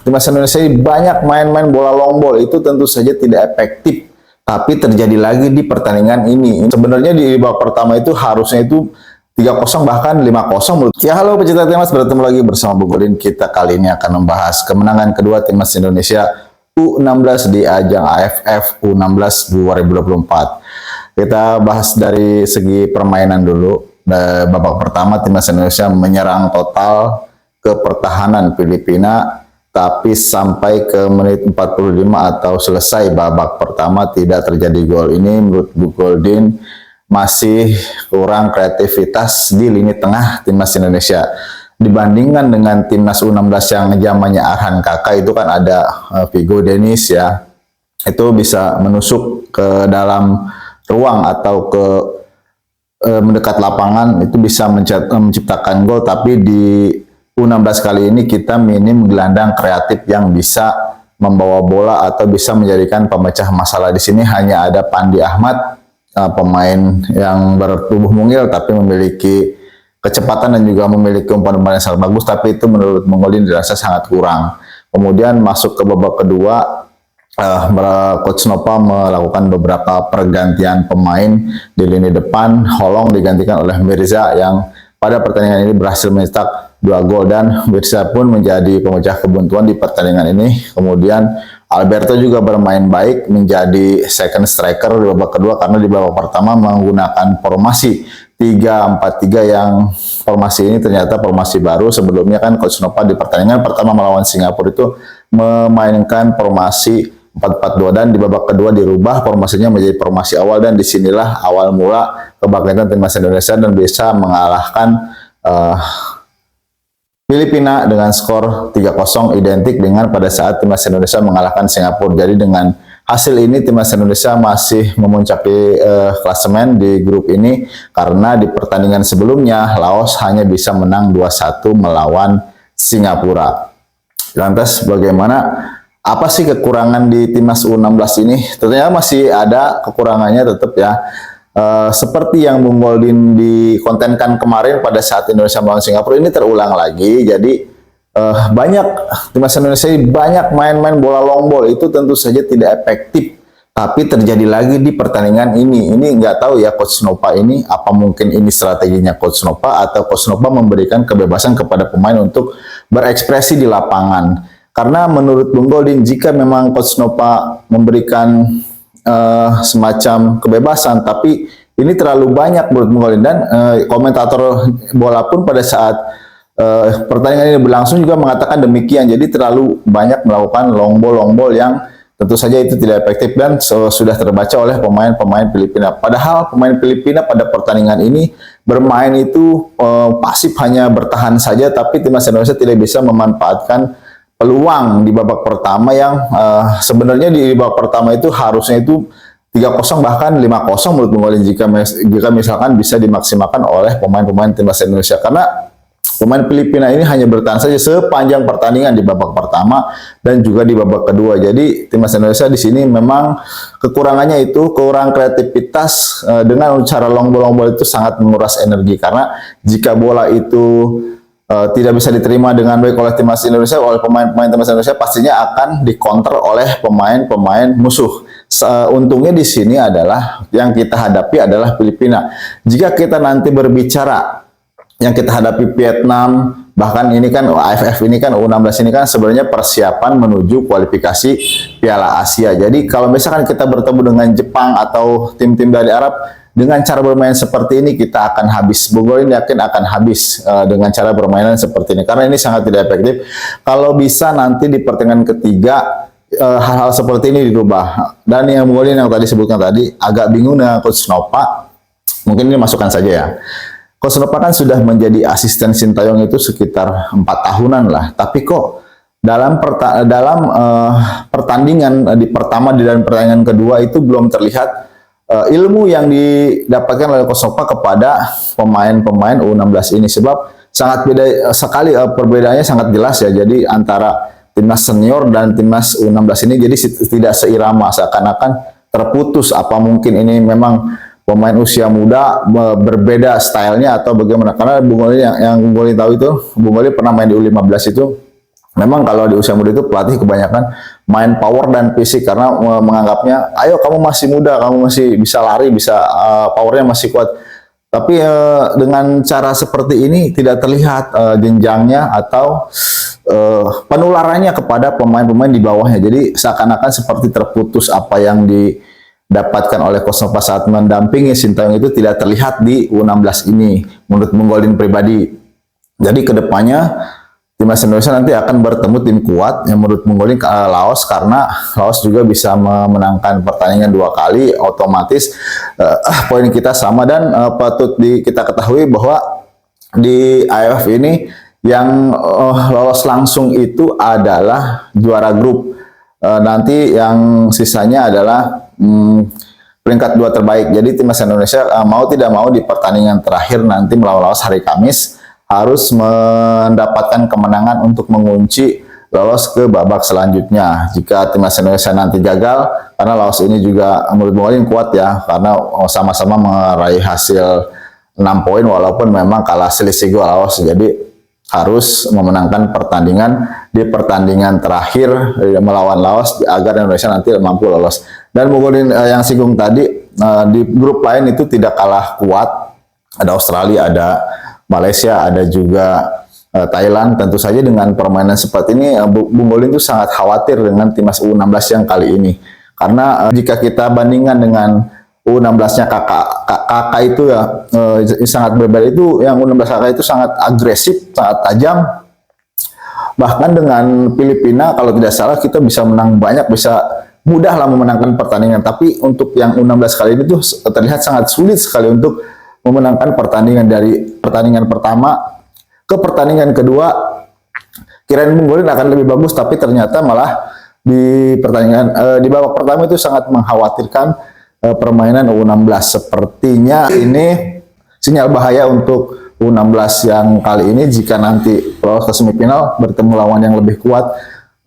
Timnas Indonesia ini banyak main-main bola long ball, itu tentu saja tidak efektif. Tapi terjadi lagi di pertandingan ini. Sebenarnya di babak pertama itu harusnya itu 3-0 bahkan 5-0 menurut. Ya, halo pecinta timnas, bertemu lagi bersama Bung Godin. Kita kali ini akan membahas kemenangan kedua timnas Indonesia U16 di ajang AFF U16 2024. Kita bahas dari segi permainan dulu. Babak pertama timnas Indonesia menyerang total ke pertahanan Filipina, tapi sampai ke menit 45 atau selesai babak pertama tidak terjadi gol. Ini menurut Bu Goldin masih kurang kreativitas di lini tengah timnas Indonesia. Dibandingkan dengan timnas U16 yang zamannya Arhan Kakak itu kan ada Vigo Dennis ya. Itu bisa menusuk ke dalam ruang atau ke mendekat lapangan, itu bisa menciptakan gol. Tapi di U16 kali ini kita minim gelandang kreatif yang bisa membawa bola atau bisa menjadikan pemecah masalah. Di sini hanya ada Pandi Ahmad, pemain yang bertubuh mungil tapi memiliki kecepatan dan juga memiliki umpan-umpan yang sangat bagus, tapi itu menurut Mongolin dirasa sangat kurang. Kemudian masuk ke babak kedua, Coach Nova melakukan beberapa pergantian pemain di lini depan. Holong digantikan oleh Mirza yang pada pertandingan ini berhasil mencetak 2 gol, dan Mirza pun menjadi pemecah kebuntuan di pertandingan ini. Kemudian Alberto juga bermain baik menjadi second striker di babak kedua, karena di babak pertama menggunakan formasi 3-4-3 yang formasi ini ternyata formasi baru. Sebelumnya kan Coach Nova di pertandingan pertama melawan Singapura itu memainkan formasi 4-4-2, dan di babak kedua dirubah formasinya menjadi formasi awal, dan disinilah awal mula kebangkitan timnas Indonesia dan bisa mengalahkan Filipina dengan skor 3-0, identik dengan pada saat timnas Indonesia mengalahkan Singapura. Jadi dengan hasil ini timnas Indonesia masih memuncaki klasemen di grup ini, karena di pertandingan sebelumnya Laos hanya bisa menang 2-1 melawan Singapura. Lantas bagaimana? Apa sih kekurangan di timnas U16 ini? Tentunya masih ada kekurangannya tetap ya. Seperti yang Bung Goldin dikontenkan kemarin pada saat Indonesia melawan Singapura, ini terulang lagi. Jadi banyak timnas Indonesia ini banyak main-main bola long ball, itu tentu saja tidak efektif. Tapi terjadi lagi di pertandingan ini. Ini nggak tahu ya Coach Nova ini, apa mungkin ini strateginya Coach Nova, atau Coach Nova memberikan kebebasan kepada pemain untuk berekspresi di lapangan. Karena menurut Bung Goldin, jika memang Coach Nova memberikan semacam kebebasan, tapi ini terlalu banyak menurut Bung Goldin, dan komentator bola pun pada saat pertandingan ini berlangsung juga mengatakan demikian. Jadi terlalu banyak melakukan long ball yang tentu saja itu tidak efektif, dan sudah terbaca oleh pemain-pemain Filipina. Padahal pemain Filipina pada pertandingan ini bermain itu pasif, hanya bertahan saja, tapi timnas Indonesia tidak bisa memanfaatkan peluang di babak pertama yang sebenarnya di babak pertama itu harusnya itu 3-0 bahkan 5-0 menurut Bung Goldin, jika misalkan bisa dimaksimalkan oleh pemain-pemain timnas Indonesia. Karena pemain Filipina ini hanya bertahan saja sepanjang pertandingan di babak pertama dan juga di babak kedua. Jadi timnas Indonesia di sini memang kekurangannya itu kurang kreativitas, dengan cara long ball itu sangat menguras energi, karena jika bola itu tidak bisa diterima dengan baik oleh timnas Indonesia, oleh pemain-pemain timnas Indonesia, pastinya akan dikonter oleh pemain-pemain musuh. Untungnya di sini adalah yang kita hadapi adalah Filipina. Jika kita nanti berbicara yang kita hadapi Vietnam, bahkan ini kan AFF ini kan U16 ini kan sebenarnya persiapan menuju kualifikasi Piala Asia. Jadi kalau misalkan kita bertemu dengan Jepang atau tim-tim dari Arab, dengan cara bermain seperti ini kita akan habis. Bung Goldin yakin akan habis dengan cara bermainan seperti ini, karena ini sangat tidak efektif. Kalau bisa nanti di pertandingan ketiga hal-hal seperti ini dirubah. Dan yang Bung Goldin yang tadi sebutkan tadi, agak bingung dengan Coach Nova. Mungkin ini masukan saja ya. Coach Nova kan sudah menjadi asisten Sintayong itu sekitar 4 tahunan lah, tapi kok dalam pertandingan di pertama dan pertandingan kedua itu belum terlihat ilmu yang didapatkan oleh Coach Nova kepada pemain-pemain U16 ini. Sebab sangat beda sekali, perbedaannya sangat jelas ya. Jadi antara timnas senior dan timnas U16 ini jadi tidak seirama, seakan-akan terputus. Apa mungkin ini memang pemain usia muda berbeda stylenya atau bagaimana? Karena Bung Goldin yang Bung Goldin tahu itu, Bung Goldin pernah main di U15 itu, Memang kalau di usia muda itu pelatih kebanyakan main power dan fisik karena menganggapnya, ayo kamu masih muda, kamu masih bisa lari, bisa powernya masih kuat. Tapi dengan cara seperti ini tidak terlihat jenjangnya atau penularannya kepada pemain-pemain di bawahnya. Jadi seakan-akan seperti terputus apa yang didapatkan oleh Coach Nova saat mendampingi Sintayong itu tidak terlihat di U16 ini menurut Bung Goldin pribadi. Jadi kedepannya Timnas Indonesia nanti akan bertemu tim kuat yang menurut Bung Goldin Laos, karena Laos juga bisa memenangkan pertandingan 2 kali, otomatis poin kita sama. Dan patut kita ketahui bahwa di AFF ini yang lolos langsung itu adalah juara grup. Nanti yang sisanya adalah peringkat 2 terbaik. Jadi Timnas Indonesia mau tidak mau di pertandingan terakhir nanti melawan Laos hari Kamis harus mendapatkan kemenangan untuk mengunci lolos ke babak selanjutnya. Jika Timnas Indonesia nanti gagal, karena Laos ini juga menurut Bung Goldin kuat ya, karena sama-sama meraih hasil 6 poin walaupun memang kalah selisih gol Laos. Jadi harus memenangkan pertandingan di pertandingan terakhir melawan Laos agar Indonesia nanti mampu lolos. Dan Bung Goldin yang singgung tadi, di grup lain itu tidak kalah kuat. Ada Australia, ada Malaysia, ada juga Thailand. Tentu saja dengan permainan seperti ini, Bung Goldin itu sangat khawatir dengan timnas U16 yang kali ini. Karena jika kita bandingkan dengan U16-nya kakak itu ya sangat berbeda. Itu yang U16 kakak itu sangat agresif, sangat tajam. Bahkan dengan Filipina kalau tidak salah kita bisa menang banyak, bisa mudah lah memenangkan pertandingan. Tapi untuk yang U16 kali ini tuh terlihat sangat sulit sekali untuk memenangkan pertandingan. Dari pertandingan pertama ke pertandingan kedua kirain Bung Goldin akan lebih bagus, tapi ternyata malah di pertandingan di babak pertama itu sangat mengkhawatirkan permainan U16. Sepertinya ini sinyal bahaya untuk U16 yang kali ini. Jika nanti lolos ke semifinal bertemu lawan yang lebih kuat,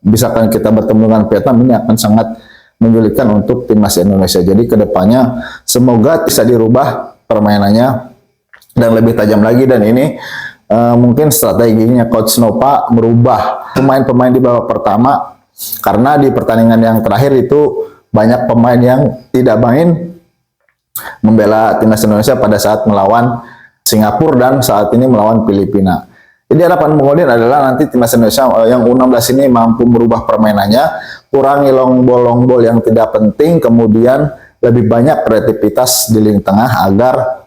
misalkan kita bertemu dengan Vietnam, ini akan sangat menyulitkan untuk timnas Indonesia. Jadi kedepannya semoga bisa dirubah permainannya dan lebih tajam lagi. Dan ini mungkin strateginya Coach Nova merubah pemain-pemain di babak pertama, karena di pertandingan yang terakhir itu banyak pemain yang tidak main membela timnas Indonesia pada saat melawan Singapura dan saat ini melawan Filipina. Jadi harapan Bung Goldin adalah nanti timnas Indonesia yang U16 ini mampu merubah permainannya, kurangi long ball yang tidak penting, kemudian lebih banyak kreativitas di lini tengah agar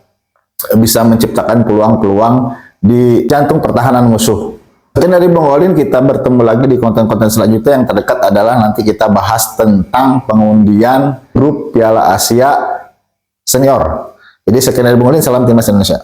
bisa menciptakan peluang-peluang di jantung pertahanan musuh. Mungkin dari Bung Goldin kita bertemu lagi di konten-konten selanjutnya. Yang terdekat adalah nanti kita bahas tentang pengundian grup Piala Asia Senior. Jadi sekian dari Bung Goldin, salam timnas Indonesia.